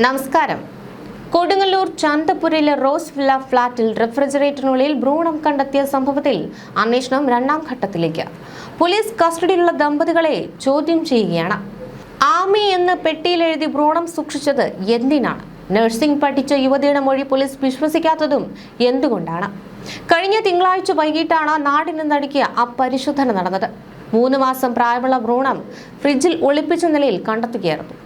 നമസ്കാരം. Kodungallur ചന്തപുരയിലെ rose villa ഫ്ളാറ്റിൽ റെഫ്രിജറേറ്ററിനുള്ളിൽ ഭ്രൂണം കണ്ടെത്തിയ സംഭവത്തിൽ അന്വേഷണം രണ്ടാം ഘട്ടത്തിലേക്ക്. പോലീസ് കസ്റ്റഡിയിലുള്ള ദമ്പതികളെ ചോദ്യം ചെയ്യുകയാണ്. ആമി എന്ന പെട്ടിയിൽ എഴുതി ഭ്രൂണം സൂക്ഷിച്ചത് എന്തിനാണ്? നഴ്സിംഗ് പഠിച്ച യുവതിയുടെ മൊഴി പോലീസ് വിശ്വസിക്കാത്തതും എന്തുകൊണ്ടാണ്? കഴിഞ്ഞ തിങ്കളാഴ്ച വൈകിട്ടാണ് നാടിന് നടുക്കിയ ആ പരിശോധന നടന്നത്. 3 മാസം പ്രായമുള്ള ഭ്രൂണം ഫ്രിഡ്ജിൽ ഒളിപ്പിച്ച നിലയിൽ കണ്ടെത്തുകയായിരുന്നു.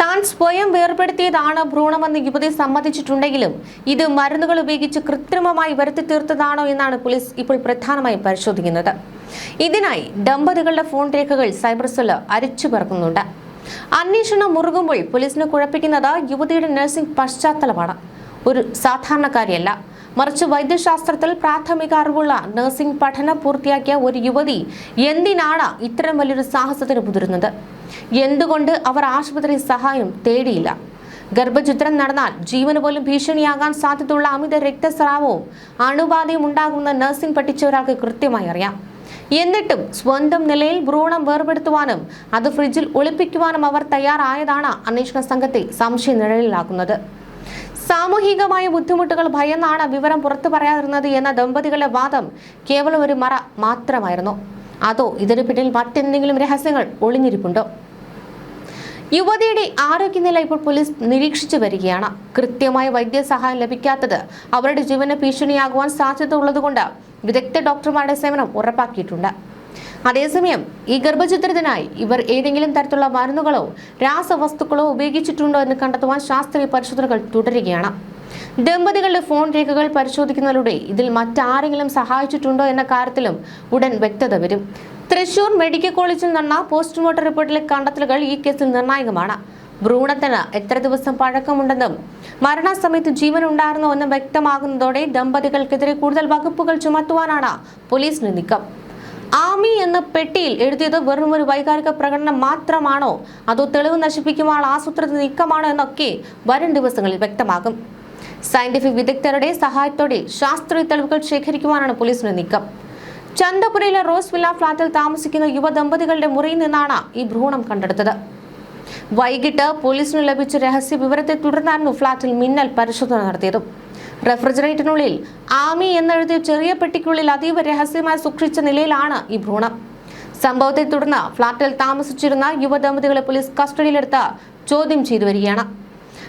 താൻ സ്വയം വേർപെടുത്തിയതാണ് ഭ്രൂണമെന്ന് യുവതി സമ്മതിച്ചിട്ടുണ്ടെങ്കിലും ഇത് മരുന്നുകൾ ഉപയോഗിച്ച് കൃത്രിമമായി വരുത്തി തീർത്തതാണോ എന്നാണ് പോലീസ് ഇപ്പോൾ പ്രധാനമായും പരിശോധിക്കുന്നത്. ഇതിനായി ദമ്പതികളുടെ ഫോൺ രേഖകൾ സൈബർ സെല്ല് അരിച്ചു പറക്കുന്നുണ്ട്. അന്വേഷണം മുറുകുമ്പോൾ പോലീസിനെ കുഴപ്പിക്കുന്നത് യുവതിയുടെ നഴ്സിംഗ് പശ്ചാത്തലമാണ്. ഒരു സാധാരണക്കാരിയല്ല, മറിച്ച് വൈദ്യശാസ്ത്രത്തിൽ പ്രാഥമിക അറിവുള്ള നഴ്സിംഗ് പഠനം പൂർത്തിയാക്കിയ ഒരു യുവതി എന്തിനാണ് ഇത്തരം വലിയൊരു സാഹസത്തിന് മുതിരുന്നത്? എന്തുകൊണ്ട് അവർ ആശുപത്രി സഹായം തേടിയില്ല? ഗർഭഛിദ്രം നടന്നാൽ ജീവന് പോലും ഭീഷണിയാകാൻ സാധ്യതയുള്ള അമിത രക്തസ്രാവവും അണുബാധയും ഉണ്ടാകുന്ന നഴ്സിംഗ് പഠിച്ച ഒരാൾക്ക് കൃത്യമായി അറിയാം. എന്നിട്ടും സ്വന്തം നിലയിൽ ഭ്രൂണം വേർപെടുത്തുവാനും അത് ഫ്രിഡ്ജിൽ ഒളിപ്പിക്കുവാനും അവർ തയ്യാറായതാണ് അന്വേഷണ സംഘത്തെ സംശയ നിഴലിലാക്കുന്നത്. സാമൂഹികമായ ബുദ്ധിമുട്ടുകൾ ഭയന്നാണ് വിവരം പുറത്തു പറയാതിരുന്നത് എന്ന ദമ്പതികളുടെ വാദം കേവലം ഒരു മറ മാത്രമായിരുന്നു. അതോ ഇതിനു പിന്നിൽ മറ്റെന്തെങ്കിലും രഹസ്യങ്ങൾ ഒളിഞ്ഞിരിപ്പുണ്ടോ? യുവതിയുടെ ആരോഗ്യനില ഇപ്പോൾ പോലീസ് നിരീക്ഷിച്ചു വരികയാണ്. കൃത്യമായ വൈദ്യസഹായം ലഭിക്കാത്തത് അവരുടെ ജീവന് ഭീഷണിയാകുവാൻ സാധ്യത ഉള്ളതുകൊണ്ട് വിദഗ്ധ ഡോക്ടർമാരുടെ സേവനം ഉറപ്പാക്കിയിട്ടുണ്ട്. അതേസമയം ഈ ഗർഭഛിദ്രത്തിനായി ഇവർ ഏതെങ്കിലും തരത്തിലുള്ള മരുന്നുകളോ രാസവസ്തുക്കളോ ഉപയോഗിച്ചിട്ടുണ്ടോ എന്ന് കണ്ടെത്തുവാൻ ശാസ്ത്രീയ പരിശോധനകൾ തുടരുകയാണ്. ദമ്പതികളുടെ ഫോൺ രേഖകൾ പരിശോധിക്കുന്നതിലൂടെ ഇതിൽ മറ്റാരെങ്കിലും സഹായിച്ചിട്ടുണ്ടോ എന്ന കാര്യത്തിലും ഉടൻ വ്യക്തത വരും. തൃശൂർ മെഡിക്കൽ കോളേജിൽ നടന്ന പോസ്റ്റ്മോർട്ടം റിപ്പോർട്ടിലെ കണ്ടെത്തലുകൾ ഈ കേസിൽ നിർണായകമാണ്. ഭ്രൂണത്തിന് എത്ര ദിവസം പഴക്കമുണ്ടെന്നും മരണസമയത്ത് ജീവൻ ഉണ്ടായിരുന്നോ എന്നും വ്യക്തമാകുന്നതോടെ ദമ്പതികൾക്കെതിരെ കൂടുതൽ വകുപ്പുകൾ ചുമത്തുവാനാണ് പോലീസിന്റെ നീക്കം. ആമി എന്ന പെട്ടിയിൽ എഴുതിയത് വെറും ഒരു വൈകാരിക പ്രകടനം മാത്രമാണോ, അതോ തെളിവ് നശിപ്പിക്കുവാനുള്ള ആസൂത്രിത നീക്കമാണോ എന്നൊക്കെ വരും ദിവസങ്ങളിൽ വ്യക്തമാകും. സയന്റിഫിക് വിദഗ്ധരുടെ സഹായത്തോടെ ശാസ്ത്രീയ തെളിവുകൾ ശേഖരിക്കുവാനാണ് പോലീസിന്റെ നീക്കം. ചന്തപുരയിലെ റോസ് വില്ല ഫ്ളാറ്റിൽ താമസിക്കുന്ന യുവദമ്പതികളുടെ മുറിയിൽ നിന്നാണ് ഈ ഭ്രൂണം കണ്ടെടുത്തത്. വൈകിട്ട് പോലീസിന് ലഭിച്ച രഹസ്യ വിവരത്തെ തുടർന്നായിരുന്നു ഫ്ളാറ്റിൽ മിന്നൽ പരിശോധന നടത്തിയതും. റെഫ്രിജറേറ്ററിനുള്ളിൽ ആമി എന്നെഴുതിയ ചെറിയ പെട്ടിക്കുള്ളിൽ അതീവ രഹസ്യമായി സൂക്ഷിച്ച നിലയിലാണ് ഈ ഭ്രൂണം. സംഭവത്തെ തുടർന്ന് ഫ്ളാറ്റിൽ താമസിച്ചിരുന്ന യുവദമ്പതികളെ പോലീസ് കസ്റ്റഡിയിലെടുത്ത് ചോദ്യം ചെയ്തു വരികയാണ്.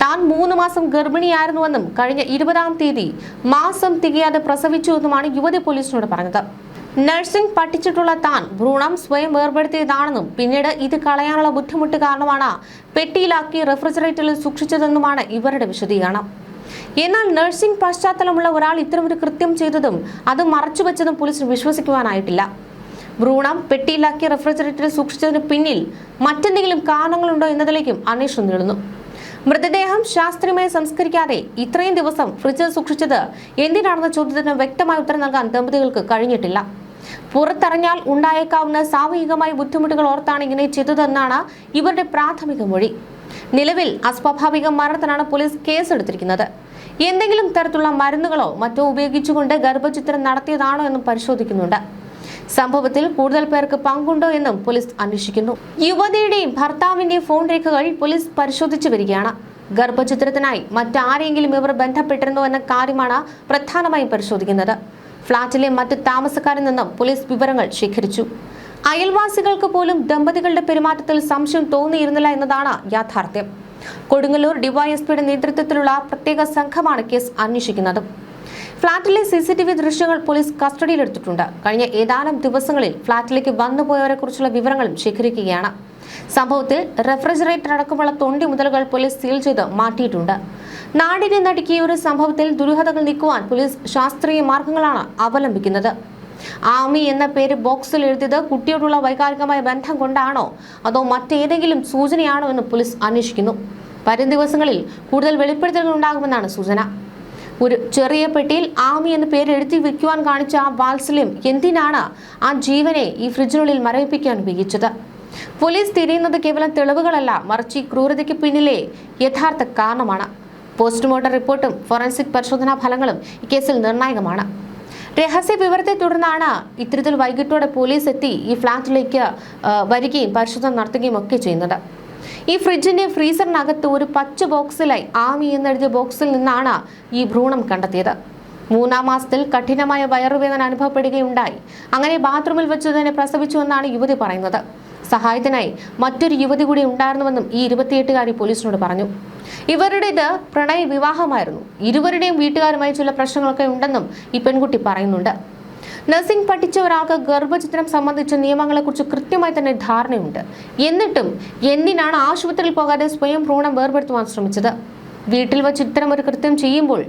താൻ 3 മാസം ഗർഭിണിയായിരുന്നുവെന്നും കഴിഞ്ഞ 20-ാം തീയതി മാസം തികയാതെ പ്രസവിച്ചുവെന്നുമാണ് യുവതി പോലീസിനോട് പറഞ്ഞത്. നഴ്സിംഗ് പഠിച്ചിട്ടുള്ള താൻ ഭ്രൂണം സ്വയം വേർപെടുത്തിയതാണെന്നും പിന്നീട് ഇത് കളയാനുള്ള ബുദ്ധിമുട്ട് കാരണമാണ് പെട്ടിയിലാക്കി റെഫ്രിജറേറ്ററിൽ സൂക്ഷിച്ചതെന്നുമാണ് ഇവരുടെ വിശദീകരണം. എന്നാൽ നഴ്സിംഗ് പശ്ചാത്തലമുള്ള ഒരാൾ ഇത്തരമൊരു കൃത്യം ചെയ്തതും അത് മറച്ചുവെച്ചതും പോലീസിന് വിശ്വസിക്കുവാനായിട്ടില്ല. ഭ്രൂണം പെട്ടിയിലാക്കി റെഫ്രിജറേറ്ററിൽ സൂക്ഷിച്ചതിന് പിന്നിൽ മറ്റെന്തെങ്കിലും കാരണങ്ങളുണ്ടോ എന്നതിലേക്കും അന്വേഷണം നീളുന്നു. മൃതദേഹം ശാസ്ത്രീയമായി സംസ്കരിക്കാതെ ഇത്രയും ദിവസം ഫ്രിഡ്ജിൽ സൂക്ഷിച്ചത് എന്തിനാണെന്ന ചോദ്യത്തിന് വ്യക്തമായ ഉത്തരം നൽകാൻ ദമ്പതികൾക്ക് കഴിഞ്ഞിട്ടില്ല. പുറത്തറിഞ്ഞാൽ ഉണ്ടായേക്കാവുന്ന സാമൂഹികമായ ബുദ്ധിമുട്ടുകൾ ഓർത്താണ് ഇങ്ങനെ ചെയ്തതെന്നാണ് ഇവരുടെ പ്രാഥമിക മൊഴി. നിലവിൽ അസ്വാഭാവിക മരണത്തിനാണ് പോലീസ് കേസെടുത്തിരിക്കുന്നത്. എന്തെങ്കിലും തരത്തിലുള്ള മരുന്നുകളോ മറ്റോ ഉപയോഗിച്ചുകൊണ്ട് ഗർഭഛിദ്രം നടത്തിയതാണോ എന്നും പരിശോധിക്കുന്നുണ്ട്. സംഭവത്തിൽ കൂടുതൽ പേർക്ക് പങ്കുണ്ടോ എന്നും പോലീസ് അന്വേഷിക്കുന്നു. യുവതിയുടെയും ഭർത്താവിന്റെയും ഫോൺ രേഖകൾ പോലീസ് പരിശോധിച്ചു വരികയാണ്. ഗർഭഛിദ്രത്തിനായി മറ്റാരെങ്കിലും ഇവർ ബന്ധപ്പെട്ടിരുന്നോ എന്ന കാര്യമാണ് പ്രധാനമായും പരിശോധിക്കുന്നത്. ഫ്ളാറ്റിലെ മറ്റ് താമസക്കാരിൽ നിന്നും പോലീസ് വിവരങ്ങൾ ശേഖരിച്ചു. അയൽവാസികൾക്ക് പോലും ദമ്പതികളുടെ പെരുമാറ്റത്തിൽ സംശയം തോന്നിയിരുന്നില്ല എന്നതാണ് യാഥാർത്ഥ്യം. കൊടുങ്ങല്ലൂർ ഡിവൈഎസ്പിയുടെ നേതൃത്വത്തിലുള്ള പ്രത്യേക സംഘമാണ് കേസ് അന്വേഷിക്കുന്നത്. ഫ്ളാറ്റിലെ CCTV ദൃശ്യങ്ങൾ പോലീസ് കസ്റ്റഡിയിലെടുത്തിട്ടുണ്ട്. കഴിഞ്ഞ ഏതാനും ദിവസങ്ങളിൽ ഫ്ളാറ്റിലേക്ക് വന്നുപോയവരെ കുറിച്ചുള്ള വിവരങ്ങളും ശേഖരിക്കുകയാണ്. സംഭവത്തിൽ റെഫ്രിജറേറ്റർ അടക്കമുള്ള തൊണ്ടി മുതലുകൾ പോലീസ് സീൽ ചെയ്ത് മാറ്റിയിട്ടുണ്ട്. നാടിനെ നടുക്കിയ ഒരു സംഭവത്തിൽ ദുരൂഹതകൾ നീക്കുവാൻ പോലീസ് ശാസ്ത്രീയ മാർഗങ്ങളാണ് അവലംബിക്കുന്നത്. ആമി എന്ന പേര് ബോക്സിൽ എഴുതിയത് കുട്ടിയോടുള്ള വൈകാരികമായ ബന്ധം കൊണ്ടാണോ അതോ മറ്റേതെങ്കിലും സൂചനയാണോ എന്ന് പോലീസ് അന്വേഷിക്കുന്നു. വരും ദിവസങ്ങളിൽ കൂടുതൽ വെളിപ്പെടുത്തലുകൾ ഉണ്ടാകുമെന്നാണ് സൂചന. ഒരു ചെറിയ പെട്ടിയിൽ ആമി എന്ന പേര് എഴുതി വെക്കുവാൻ കാണിച്ച ആ വാത്സല്യം എന്തിനാണ് ആ ജീവനെ ഈ ഫ്രിഡ്ജിനുള്ളിൽ മരവിപ്പിക്കാൻ ഉപയോഗിച്ചത്? പോലീസ് തിരയുന്നത് കേവലം തെളിവുകളല്ല, മറിച്ച് ഈ ക്രൂരതയ്ക്ക് പിന്നിലെ യഥാർത്ഥ കാരണമാണ്. പോസ്റ്റ്മോർട്ടം റിപ്പോർട്ടും ഫോറൻസിക് പരിശോധനാ ഫലങ്ങളും ഈ കേസിൽ നിർണായകമാണ്. രഹസ്യ വിവരത്തെ തുടർന്നാണ് ഇത്തരത്തിൽ വൈകിട്ടോടെ പോലീസ് എത്തി ഈ ഫ്ളാറ്റിലേക്ക് വരികയും പരിശോധന നടത്തുകയും ഒക്കെ ചെയ്യുന്നത്. ഈ ഫ്രിഡ്ജിന്റെ ഫ്രീസറിനകത്ത് ഒരു പച്ച ബോക്സിലായി ആമി എന്നെഴുതിയ ബോക്സിൽ നിന്നാണ് ഈ ഭ്രൂണം കണ്ടെത്തിയത്. 3-ാം മാസത്തിൽ കഠിനമായ വയറുവേദന അനുഭവപ്പെടുകയുണ്ടായി. അങ്ങനെ ബാത്റൂമിൽ വെച്ച് തന്നെ പ്രസവിച്ചുവെന്നാണ് യുവതി പറയുന്നത്. സഹായത്തിനായി മറ്റൊരു യുവതി കൂടി ഉണ്ടായിരുന്നുവെന്നും ഈ 28-കാരി പോലീസിനോട് പറഞ്ഞു. ഇവരുടേത് പ്രണയ വിവാഹമായിരുന്നു. ഇരുവരുടെയും വീട്ടുകാരുമായി ചില പ്രശ്നങ്ങളൊക്കെ ഉണ്ടെന്നും ഈ പെൺകുട്ടി പറയുന്നുണ്ട്. നഴ്സിംഗ് പഠിച്ച ഒരാൾക്ക് ഗർഭചിത്രം സംബന്ധിച്ച നിയമങ്ങളെക്കുറിച്ച് കൃത്യമായി തന്നെ ധാരണയുണ്ട്. എന്നിട്ടും എന്തിനാണ് ആശുപത്രിയിൽ പോകാതെ സ്വയം ഭ്രൂണം വേർപെടുത്തുവാൻ ശ്രമിച്ചത്? വീട്ടിൽ വച്ച് ഇത്തരം ഒരു കൃത്യം ചെയ്യുമ്പോൾ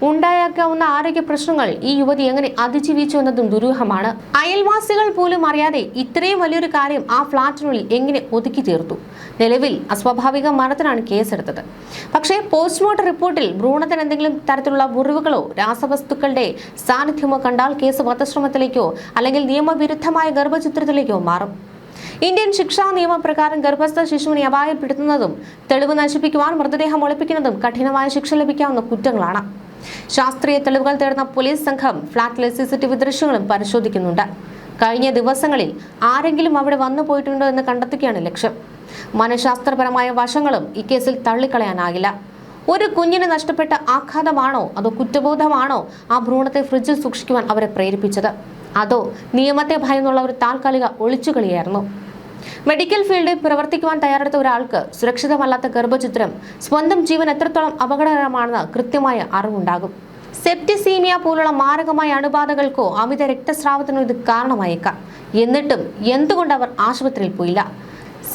ഉണ്ടായേക്കാവുന്ന ആരോഗ്യ പ്രശ്നങ്ങൾ ഈ യുവതി എങ്ങനെ അതിജീവിച്ചു എന്നതും ദുരൂഹമാണ്. അയൽവാസികൾ പോലും അറിയാതെ ഇത്രയും വലിയൊരു കാര്യം ആ ഫ്ളാറ്റിനുള്ളിൽ എങ്ങനെ ഒതുക്കി തീർത്തു? നിലവിൽ അസ്വാഭാവിക മരണത്തിനാണ് കേസെടുത്തത്. പക്ഷേ പോസ്റ്റ്മോർട്ടം റിപ്പോർട്ടിൽ ഭ്രൂണത്തിന് എന്തെങ്കിലും തരത്തിലുള്ള മുറിവുകളോ രാസവസ്തുക്കളുടെ സാന്നിധ്യമോ കണ്ടാൽ കേസ് വധശ്രമത്തിലേക്കോ അല്ലെങ്കിൽ നിയമവിരുദ്ധമായ ഗർഭചിത്രത്തിലേക്കോ മാറും. ഇന്ത്യൻ ശിക്ഷാ നിയമപ്രകാരം ഗർഭസ്ഥ ശിശുവിനെ അപായപ്പെടുത്തുന്നതും തെളിവ് നശിപ്പിക്കുവാൻ മൃതദേഹം ഒളിപ്പിക്കുന്നതും കഠിനമായ ശിക്ഷ ലഭിക്കാവുന്ന കുറ്റങ്ങളാണ്. ശാസ്ത്രീയ തെളിവുകൾ തേടുന്ന പോലീസ് സംഘം ഫ്ളാറ്റിലെ CCTV ദൃശ്യങ്ങളും പരിശോധിക്കുന്നുണ്ട്. കഴിഞ്ഞ ദിവസങ്ങളിൽ ആരെങ്കിലും അവിടെ വന്നു പോയിട്ടുണ്ടോ എന്ന് കണ്ടെത്തുകയാണ് ലക്ഷ്യം. മനഃശാസ്ത്രപരമായ വശങ്ങളും ഈ കേസിൽ തള്ളിക്കളയാനാകില്ല. ഒരു കുഞ്ഞിന് നഷ്ടപ്പെട്ട ആഘാതമാണോ അതോ കുറ്റബോധമാണോ ആ ഭ്രൂണത്തെ ഫ്രിഡ്ജിൽ സൂക്ഷിക്കുവാൻ അവരെ പ്രേരിപ്പിച്ചത്? അതോ നിയമത്തെ ഭയന്നുള്ള ഒരു താൽക്കാലിക ഒളിച്ചുകളിയായിരുന്നു? മെഡിക്കൽ ഫീൽഡിൽ പ്രവർത്തിക്കുവാൻ തയ്യാറെടുത്ത ഒരാൾക്ക് സുരക്ഷിതമല്ലാത്ത ഗർഭചിത്രം സ്വന്തം ജീവൻ എത്രത്തോളം അപകടകരമാണെന്ന് കൃത്യമായ അറിവുണ്ടാകും. സെപ്റ്റിസീമിയ പോലുള്ള മാരകമായ അണുബാധകൾക്കോ അമിത രക്തസ്രാവത്തിനോ ഇത് കാരണമായേക്കാം. എന്നിട്ടും എന്തുകൊണ്ട് അവർ ആശുപത്രിയിൽ പോയില്ല?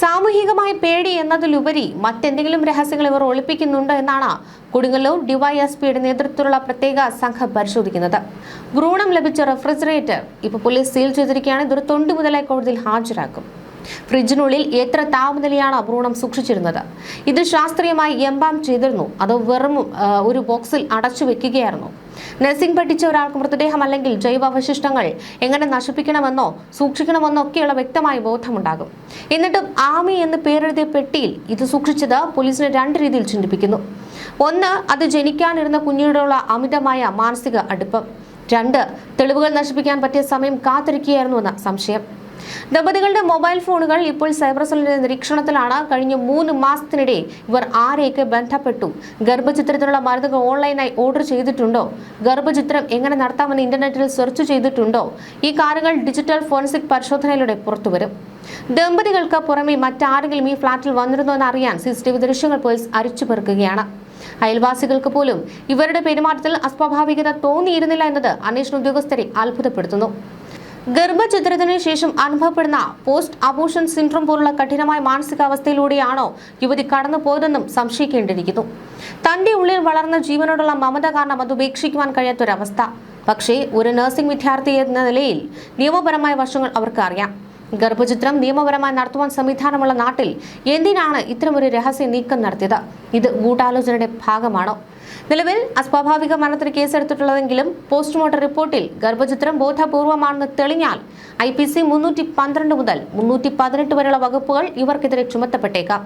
സാമൂഹികമായ പേടി എന്നതിലുപരി മറ്റെന്തെങ്കിലും രഹസ്യങ്ങൾ ഇവർ ഒളിപ്പിക്കുന്നുണ്ടോ എന്നാണ് കൊടുങ്ങല്ലൂർ DYSPയുടെ നേതൃത്വത്തിലുള്ള പ്രത്യേക സംഘം പരിശോധിക്കുന്നത്. ഭ്രൂണം ലഭിച്ച റെഫ്രിജറേറ്റർ ഇപ്പോൾ പോലീസ് സീൽ ചെയ്തിരിക്കുകയാണ്. ഇതൊരു തൊണ്ടി മുതലായി കോടതിയിൽ ഹാജരാക്കും. ഫ്രിഡ്ജിനുള്ളിൽ എത്ര താപനിലയാണ് ഭ്രൂണം സൂക്ഷിച്ചിരുന്നത്? ഇത് ശാസ്ത്രീയമായി എംബാം ചെയ്തിരുന്നു അതോ വെറും ഒരു ബോക്സിൽ അടച്ചു വെക്കുകയായിരുന്നു? നഴ്സിംഗ് പഠിച്ച ഒരാൾക്ക് മൃതദേഹം അല്ലെങ്കിൽ ജൈവാവശിഷ്ടങ്ങൾ എങ്ങനെ നശിപ്പിക്കണമെന്നോ സൂക്ഷിക്കണമെന്നോ ഒക്കെയുള്ള വ്യക്തമായ ബോധമുണ്ടാകും. എന്നിട്ടും ആമി എന്ന് പേരെഴുതിയ പെട്ടിയിൽ ഇത് സൂക്ഷിച്ചത് പോലീസിനെ 2 രീതിയിൽ ചിന്തിപ്പിക്കുന്നു. ഒന്ന്, അത് ജനിക്കാനിരുന്ന കുഞ്ഞിനോടുള്ള അമിതമായ മാനസിക അടുപ്പം. 2, തെളിവുകൾ നശിപ്പിക്കാൻ പറ്റിയ സമയം കാത്തിരിക്കുകയായിരുന്നുവെന്ന സംശയം. ദമ്പതികളുടെ മൊബൈൽ ഫോണുകൾ ഇപ്പോൾ സൈബർ സെല്ലിന്റെ നിരീക്ഷണത്തിലാണ്. കഴിഞ്ഞ 3 മാസത്തിനിടെ ഇവർ ആരെയൊക്കെ ബന്ധപ്പെട്ടു? ഗർഭചിത്രത്തിനുള്ള മരുന്നുകൾ ഓൺലൈനായി ഓർഡർ ചെയ്തിട്ടുണ്ടോ? ഗർഭചിത്രം എങ്ങനെ നടത്താമെന്ന് ഇന്റർനെറ്റിൽ സെർച്ച് ചെയ്തിട്ടുണ്ടോ? ഈ കാര്യങ്ങൾ ഡിജിറ്റൽ ഫോറൻസിക് പരിശോധനയിലൂടെ പുറത്തുവരും. ദമ്പതികൾക്ക് പുറമെ മറ്റാരെങ്കിലും ഈ ഫ്ളാറ്റിൽ വന്നിരുന്നോ എന്നറിയാൻ CCTV ദൃശ്യങ്ങൾ പോലീസ് അരിച്ചുപെറുക്കുകയാണ്. അയൽവാസികൾക്ക് പോലും ഇവരുടെ പെരുമാറ്റത്തിൽ അസ്വാഭാവികത തോന്നിയിരുന്നില്ല എന്നത് അന്വേഷണ ഉദ്യോഗസ്ഥരെ അത്ഭുതപ്പെടുത്തുന്നു. ഗർഭചിത്രത്തിന് ശേഷം അനുഭവപ്പെടുന്ന പോസ്റ്റ് അബോർഷൻ സിൻഡ്രോം പോലുള്ള കഠിനമായ മാനസികാവസ്ഥയിലൂടെയാണോ യുവതി കടന്നു പോയതെന്നും സംശയിക്കേണ്ടിയിരിക്കുന്നു. തന്റെ ഉള്ളിൽ വളർന്ന ജീവനോടുള്ള മമത കാരണം അത് ഉപേക്ഷിക്കുവാൻ കഴിയാത്തൊരവസ്ഥ. പക്ഷേ ഒരു നഴ്സിംഗ് വിദ്യാർത്ഥി എന്ന നിലയിൽ നിയമപരമായ വശങ്ങൾ അവർക്ക് അറിയാം. ഗർഭചിത്രം നിയമപരമായി നടത്തുവാൻ സംവിധാനമുള്ള നാട്ടിൽ എന്തിനാണ് ഇത്തരമൊരു രഹസ്യ നീക്കം നടത്തിയത്? ഇത് ഗൂഢാലോചനയുടെ ഭാഗമാണോ? നിലവിൽ അസ്വാഭാവിക മരണത്തിന് കേസെടുത്തിട്ടുള്ളതെങ്കിലും പോസ്റ്റ്മോർട്ടം റിപ്പോർട്ടിൽ ഗർഭചിത്രം ബോധപൂർവമാണെന്ന് തെളിഞ്ഞാൽ IPC 312 മുതൽ 318 വരെയുള്ള വകുപ്പുകൾ ഇവർക്കെതിരെ ചുമത്തപ്പെട്ടേക്കാം.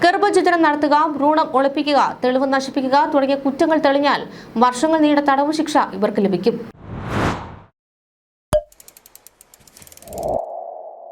ഗർഭചിത്രം നടത്തുക, ഭ്രൂണം ഒളിപ്പിക്കുക, തെളിവ് നശിപ്പിക്കുക തുടങ്ങിയ കുറ്റങ്ങൾ തെളിഞ്ഞാൽ വർഷങ്ങൾ നീണ്ട തടവ് ശിക്ഷ ഇവർക്ക് ലഭിക്കും.